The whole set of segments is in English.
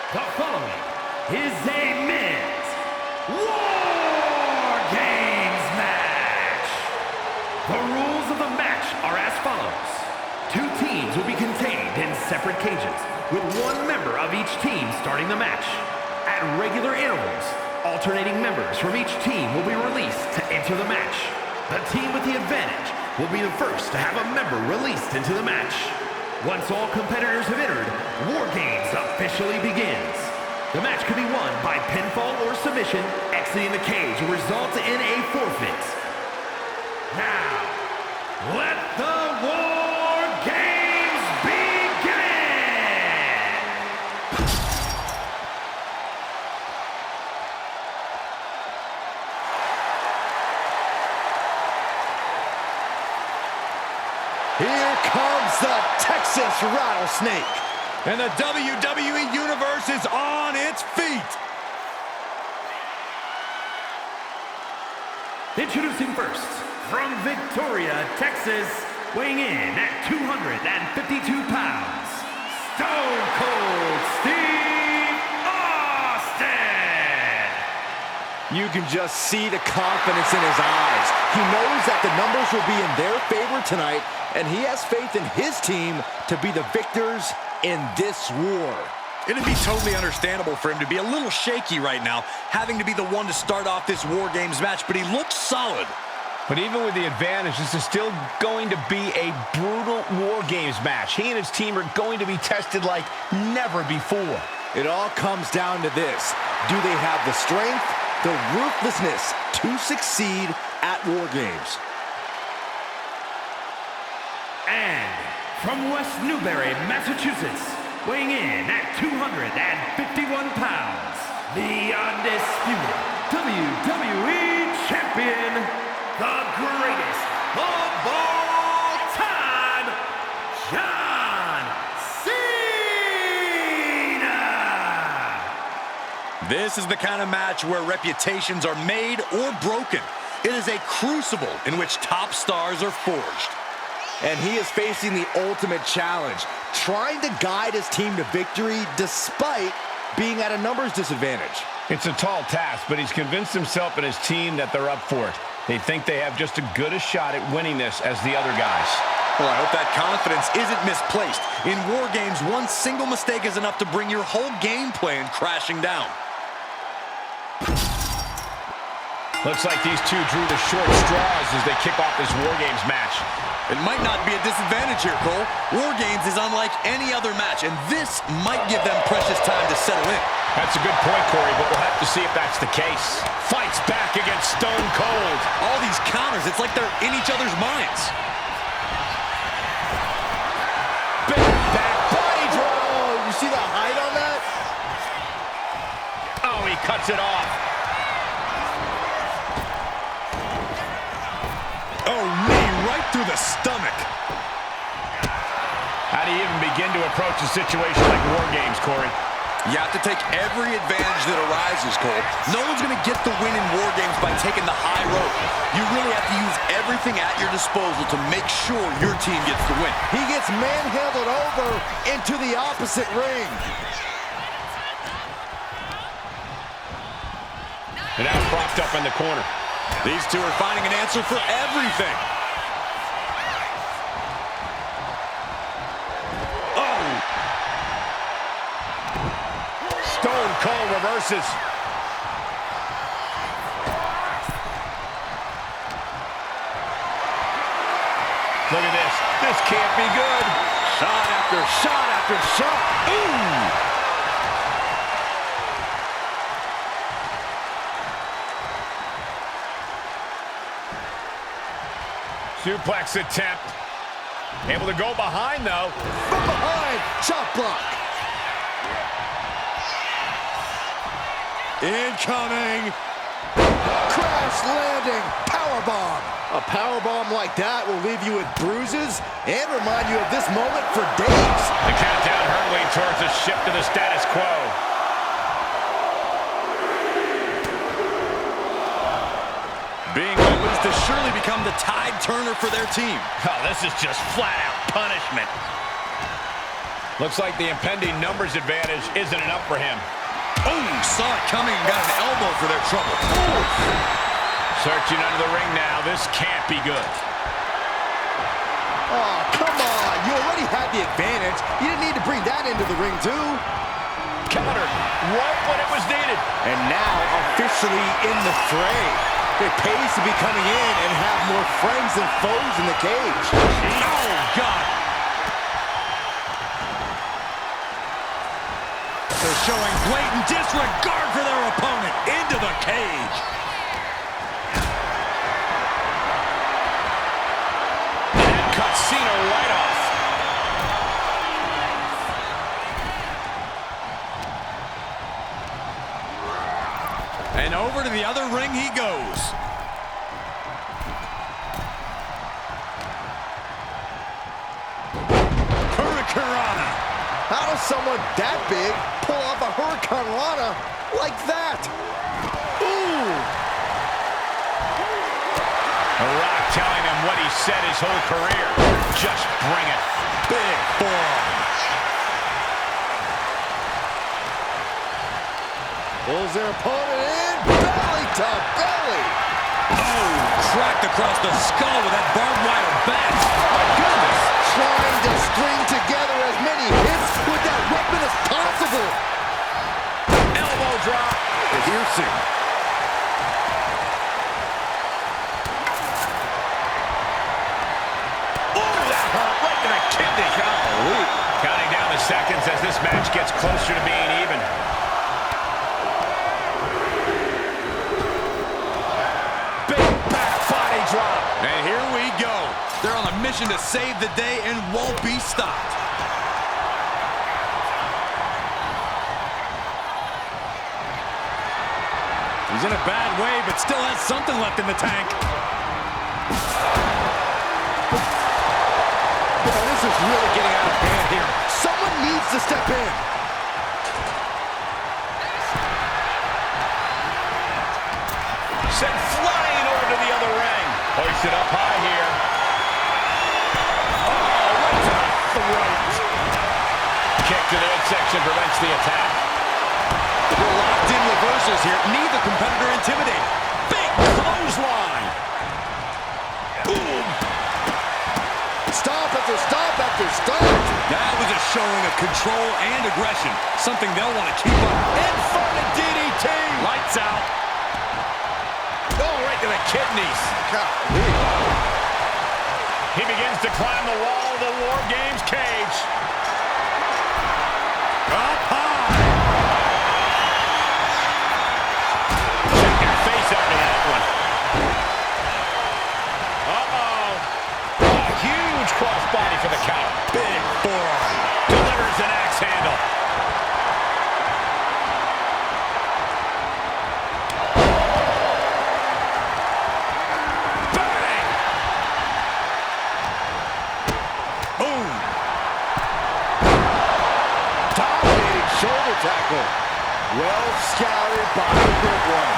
The following is a men's War Games match. The rules of the match are as follows. Two teams will be contained in separate cages, with one member of each team starting the match. At regular intervals, alternating members from each team will be released to enter the match. The team with the advantage will be the first to have a member released into the match. Once all competitors have entered, War Games officially begins. The match can be won by pinfall or submission. Exiting the cage will result in a forfeit. Now, let the War Games begin! Here comes the Texas Rattlesnake. And the WWE Universe is on its feet. Introducing first, from Victoria, Texas, weighing in at 252 pounds, Stone Cold Steve Austin! You can just see the confidence in his eyes. He knows that the numbers will be in their favor tonight, and he has faith in his team to be the victors in this war. It'd be totally understandable for him to be a little shaky right now, having to be the one to start off this War Games match, but he looks solid. But even with the advantage, this is still going to be a brutal War Games match. He and his team are going to be tested like never before. It all comes down to this. Do they have the strength, the ruthlessness to succeed at War Games? And from West Newbury, Massachusetts, weighing in at 251 pounds, the undisputed WWE Champion, the greatest of all time, John Cena! This is the kind of match where reputations are made or broken. It is a crucible in which top stars are forged. And he is facing the ultimate challenge, trying to guide his team to victory despite being at a numbers disadvantage. It's a tall task, but he's convinced himself and his team that they're up for it. They think they have just as good a shot at winning this as the other guys. Well, I hope that confidence isn't misplaced. In War Games, one single mistake is enough to bring your whole game plan crashing down. Looks like these two drew the short straws as they kick off this War Games match. It might not be a disadvantage here, Cole. War Games is unlike any other match, and this might give them precious time to settle in. That's a good point, Corey, but we'll have to see if that's the case. Fights back against Stone Cold. All these counters, it's like they're in each other's minds. Big back body drop. Oh, you see the height on that? Oh, he cuts it off. Oh, knee right through the stomach. How do you even begin to approach a situation like War Games, Corey? You have to take every advantage that arises, Cole. No one's going to get the win in War Games by taking the high road. You really have to use everything at your disposal to make sure your team gets the win. He gets manhandled over into the opposite ring. And now propped up in the corner. These two are finding an answer for everything. Oh! Stone Cold reverses. Look at this. This can't be good. Shot after shot after shot. Ooh! Suplex attempt. Able to go behind, though. From behind, chop block. Incoming. Crash landing, powerbomb. A powerbomb like that will leave you with bruises and remind you of this moment for days. The countdown hurtling towards a shift to the status quo. Being let loose to surely become the tide turner for their team. Oh, this is just flat-out punishment. Looks like the impending numbers advantage isn't enough for him. Oh, saw it coming and got an elbow for their trouble. Ooh. Searching under the ring now. This can't be good. Oh, come on. You already had the advantage. You didn't need to bring that into the ring, too. Countered right when it was needed. And now officially in the fray. It pays to be coming in and have more friends than foes in the cage. Oh, God. They're showing blatant disregard for their opponent into the cage. And that cuts Cena right off. And over to the other ring he goes. Hurricanrana. How does someone that big pull off a Hurricanrana like that? Ooh! The Rock telling him what he said his whole career. Just bring it. Big forearm. Pulls their opponent in, belly to belly. Oh, cracked across the skull with that barbed wire bat. My goodness, trying to string together as many hits with that weapon as possible. Elbow drop. Piercing. Ooh, that hurt right to the kidney. Golly. Counting down the seconds as this match gets closer to being even. And here we go. They're on a mission to save the day and won't be stopped. He's in a bad way, but still has something left in the tank. Boy, this is really getting out of hand here. Someone needs to step in. Sent flying over to the other ring. Hoisted up high here. Oh, right to the throat. Kick to the midsection prevents the attack. They're locked in reversals here. Neither competitor intimidated. Big clothesline. Boom. Stop after stop after stop. That was a showing of control and aggression. Something they'll want to keep up. In front of DDT. Lights out. Oh, right to the kidneys. Golly. He begins to climb the wall of the War Games cage. Up high. Check your face after that one. Uh-oh. A huge crossbody for the count. Big forearm. Delivers an axe handle. Tackle. Well scouted by the good one.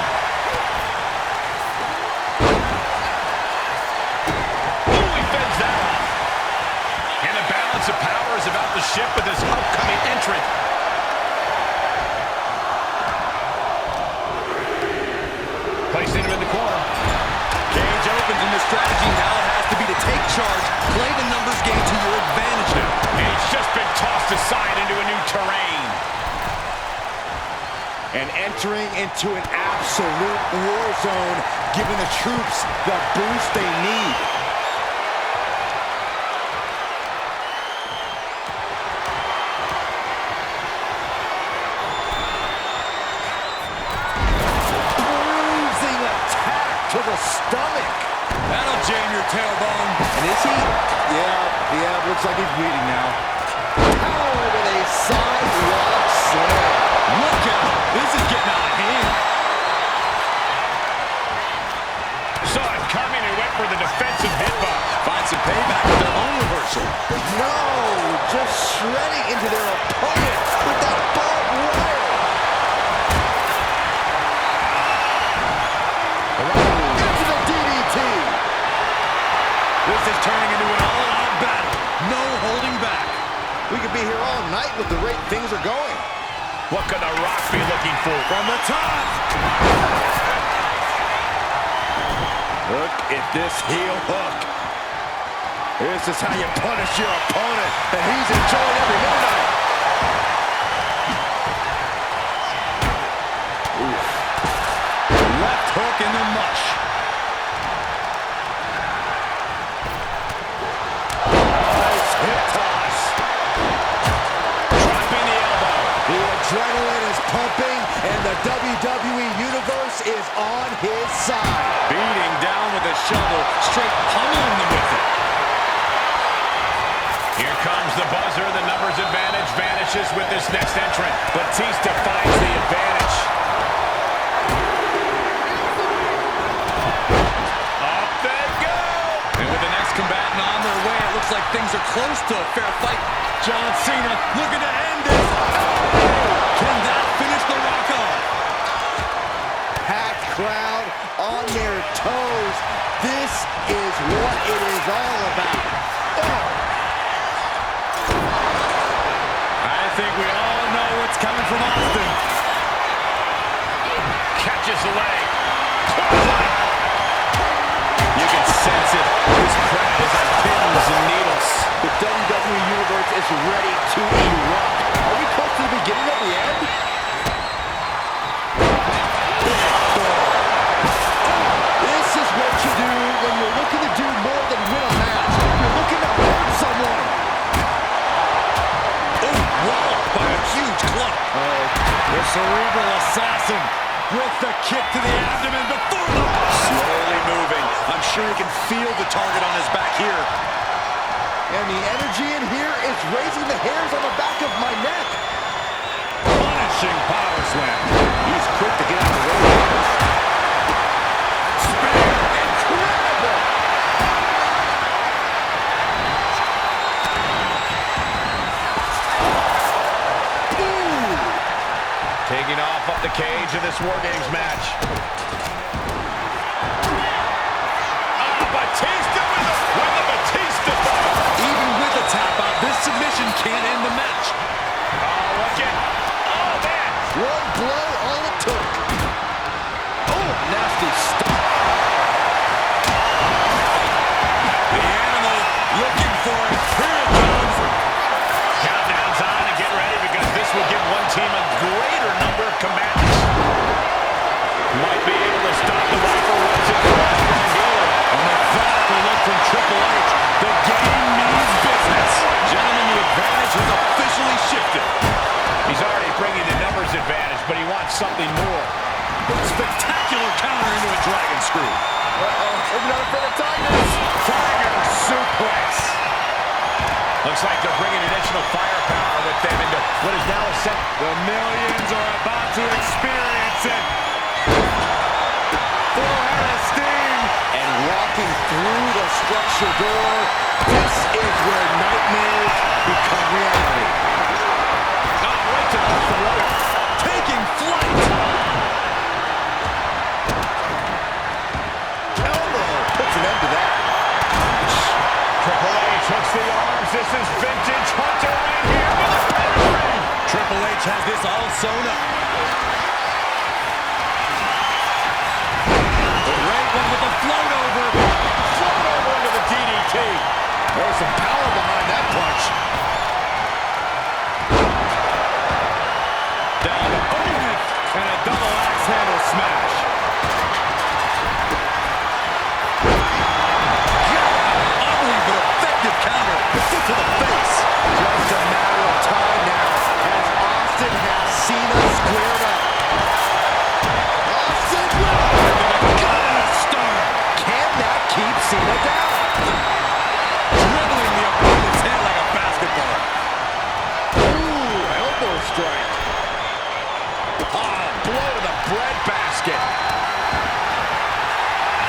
Ooh, he fends that off. And the balance of power is about to shift with this upcoming entrant. Placing him in the corner. Cage opens, and the strategy now has to be to take charge, play the numbers game to your advantage now. And he's just been tossed aside into a new terrain. And entering into an absolute war zone, giving the troops the boost they need. Bruising attack to the stomach. That'll jam your tailbone. And is he? Yeah, looks like he's bleeding now. Power with a sidewalk slam. Look out. This is getting out of hand. Saw it coming and went for the defensive hip-up. Find some payback with their own reversal. No, just shredding into their opponent with that barbed wire. Into the DDT. This is turning into an all-out battle. No holding back. We could be here all night with the rate things are going. What could The Rock be looking for? From the top. Look at this heel hook. This is how you punish your opponent, and he's enjoying every minute of it. Oof. Left hook in the mush. Nice hip toss. Dropping the elbow. The adrenaline is pumping, and the WWE Universe is on his side. Beating down with a shovel, straight pummeling them with it. Here comes the buzzer. The numbers advantage vanishes with this next entrant. Batista finds the advantage. Up they go! And with the next combatant on their way, it looks like things are close to a fair fight. John Cena looking to end this. Can that finish The Rock off? Packed crowd on their toes. This is what it is all about. Oh. I think we all know what's coming from Austin. Catches the leg. You can sense it. This crowd is on pins and needles. The WWE Universe is ready to erupt. Are we close to the beginning of the end? This is what you do when you're looking to do more than win a match. You're looking to hurt someone. Walloped by a huge club. The cerebral assassin with the kick to the abdomen before the... Slowly moving. I'm sure he can feel the target on his back here. And the energy in here is raising the hairs on the back of my neck. Punishing power slam. He's quick to get out of the way. Spear. Incredible. Taking off up the cage of this War Games match. Batista with the Batista ball. Even with the tap out, this submission can't end the match. Oh, look at... Oh, man. One blow, all it took. Oh, nasty stuff. The animal looking for it. Here it comes. Countdown's on and get ready because this will give one team a greater number of combatants. Might be able to stop the Viper once it crossed from here. A methodical look from Triple H. The game means business. Gentlemen, the advantage has officially shifted. He's already bringing the numbers advantage, but he wants something more. Spectacular counter into a dragon screw. Maybe not for the Tigers. Tiger suplex. Looks like they're bringing additional firepower with them into what is now a set. The millions are about to experience it. Full head of steam. And walking through the structure door, this is where nightmares become reality. Oh, right to the throat. Taking flight. Elbow puts an end to that. Triple H hooks the arms. This is vintage Hunter right here with a pedigree. Triple H has this all sewn up. The great one with the float over. Float over into the DDT. There's some power behind that punch. Down to and a double axe handle smash. Ugly but effective counter. Foot to the face. Just a matter of time now as Austin has Cena squared up. Austin Got a star. can that keep Cena down? Dribbling the opponent's head like a basketball. Ooh, elbow strike. Blow to the breadbasket.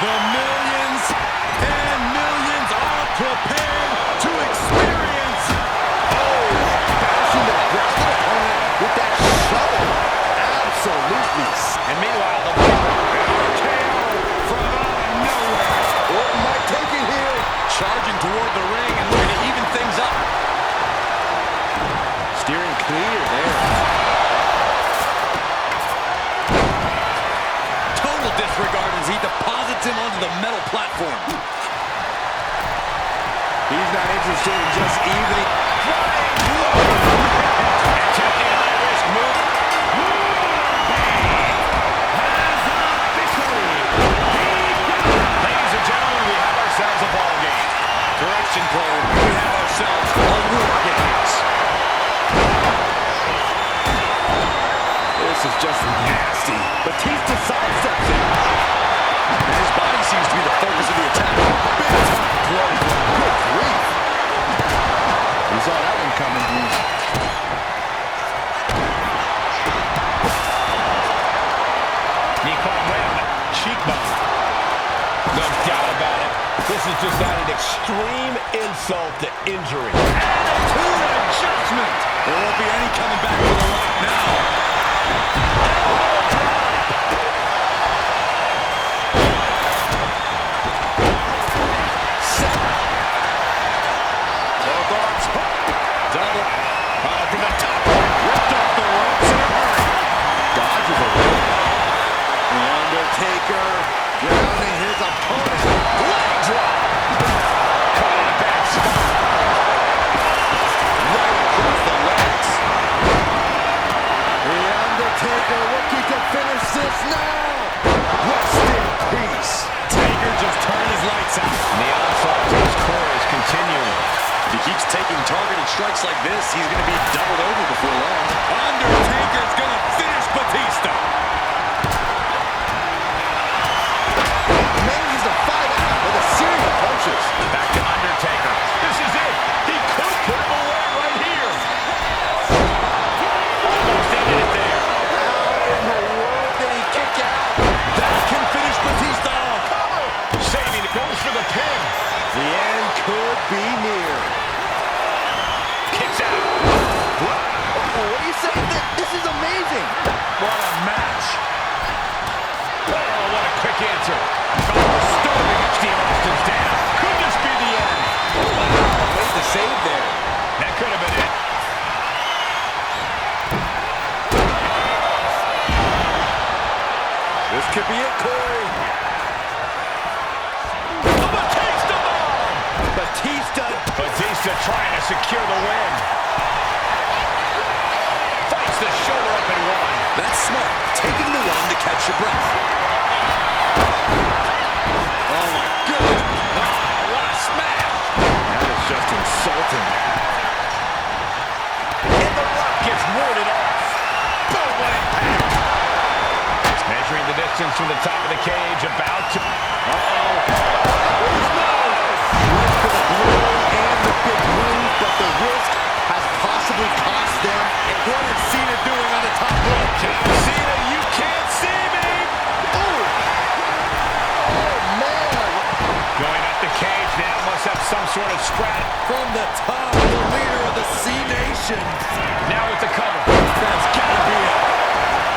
The millions and millions are prepared to experience. Oh, bashing the ground opponent with that shovel. Absolutely. And meanwhile, the RKO from out of nowhere. Orton might take it here. Charging toward the ring and looking to even things up. He's not interested in just evening. Attempting a high-risk move. Ladies and gentlemen, we have ourselves a ball game. Correction, Cole. We have ourselves a war games. This is just nasty. Batista sidesteps it. And his body seems to be the focus of the attack. Big time throw. Good grief. You saw that one coming, Bruce. He caught him right on the cheekbone. No doubt about it. This is just added extreme insult to injury. Attitude adjustment. There won't be any coming back to the light now. Double. From the top. Ripped off the ropes in a hurry. Dodges away. The Undertaker drowning his opponent. Leg drop. Caught in a bad spot. Right across the legs. The Undertaker looking to finish this now. Rest in peace. Taker just turned his lights out. And the onslaught to his core is continuing. If he keeps taking targeted strikes like this, he's going to be doubled over before long. Undertaker's going to finish Batista. Manages to fight out with a series of punches. Back to Undertaker. This is it. He could put him away right here. Almost ended it there. How in the world did he kick out? That can finish Batista off. Saving it. Goes for the pin. The end could be near. Kicks out. What do you say? This is amazing. What a match. Oh, what a quick answer. Oh, storming at Steve Austin's down. Could this be the end? Wow, made the save there. That could have been it. This could be it, Corey. Batista trying to secure the win. Fights the shoulder up and one. That's smart. Taking the one to catch your breath. Oh, my goodness. Oh, what a smash. That is just insulting. And the Rock gets warded off. Boom, what impact. Measuring the distance from the top of the cage, about to... But the risk has possibly cost them. And what is Cena doing on the top rope? John Cena, you can't see me. Oh, man. Going up the cage now, must have some sort of scrap. From the top, the leader of the C-Nation. Now with the cover. That's gotta be it.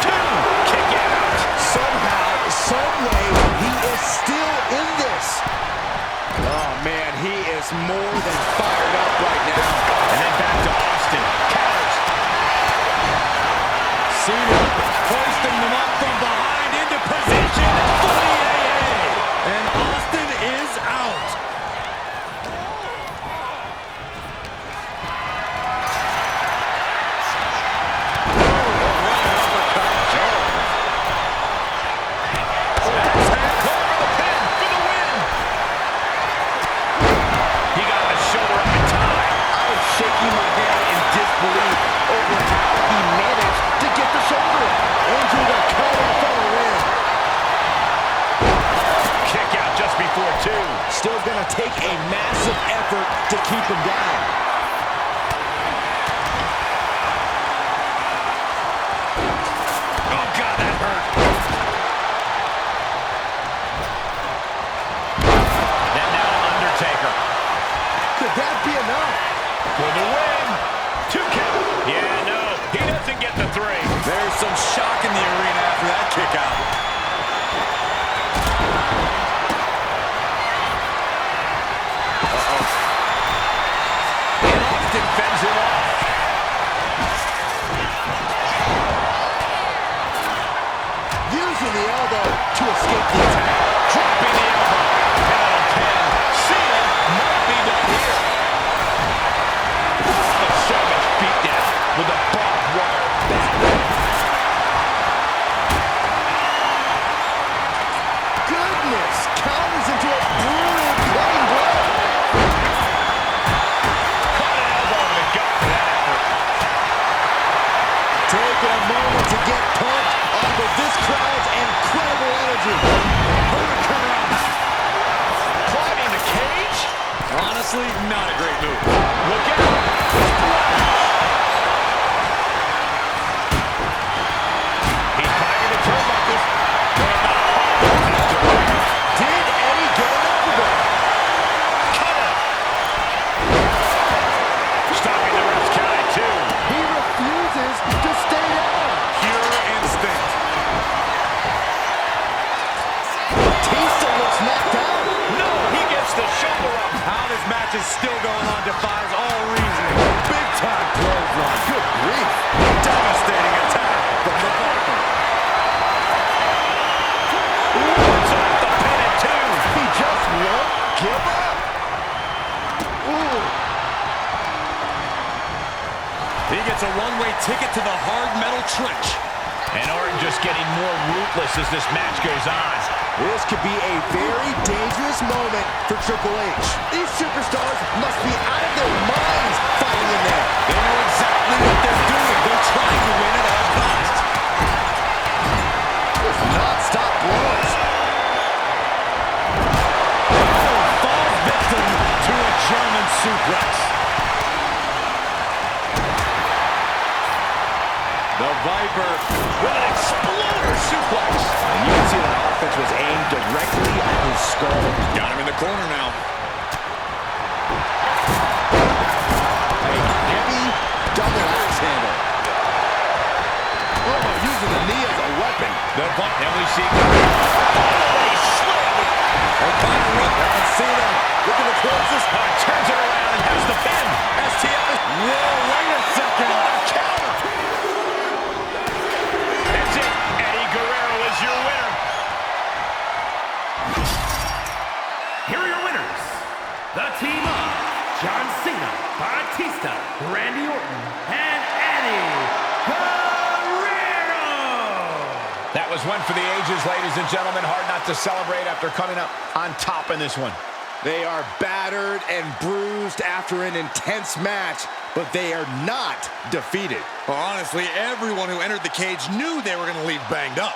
Two, kick out. Somehow, someway, he is still in this. Oh, man, he is more than fired up right now. And then back to Austin. Counters. Cena hoisting them up from behind into position for the AA. And Austin is out. Shaking my head in disbelief over how he managed to get the shoulder into the cover for the win. Kick out just before two. Still going to take a massive effort to keep him down. Oh, God, that hurt. Then now to Undertaker. Could that be enough? For the win. 2 count. Yeah, no. He doesn't get the 3. There's some shock in the arena after that kick out. And Austin fends him off. Using the elbow to escape the attack. Dropping the elbow. Down 10. Cena might be done here. Honestly, not a great move. Look out. He's climbing the turnbuckles. Did Eddie get enough of it? Cutter. Stopping the ref's count at 2. He refuses to stay down. Pure instinct. Batista looks knocked out. No, he gets the shoulder up. How this match is still going on defies all reasoning. Big time clothesline. Good grief. Devastating attack from the Viper. It's off the pin at 2. He just won't give up. Ooh. He gets a one-way ticket to the hard metal trench. And Orton just getting more ruthless as this match goes on. This could be a very dangerous moment for Triple H. These superstars must be out of their minds fighting in there. They know exactly what they're doing. They're trying to win at all costs. Just non-stop blows. Falls victim to a German suplex. The Viper With an exploder suplex. And you can see that offense was aimed directly at his skull. Got him in the corner now. A heavy double axe handle. Oh, using the knee as a weapon. And we see a slam. Cena looking to close this. Turns it around and has the pin. STL. Whoa, wait a second. What a counter. That's it. Eddie Guerrero is your winner. Here are your winners. The team of John Cena, Batista, Randy Orton, and Eddie Guerrero. That was one for the ages, ladies and gentlemen. Hard not to celebrate after coming up on top in this one. They are battered and bruised after an intense match, but they are not defeated. Well, honestly, everyone who entered the cage knew they were going to leave banged up.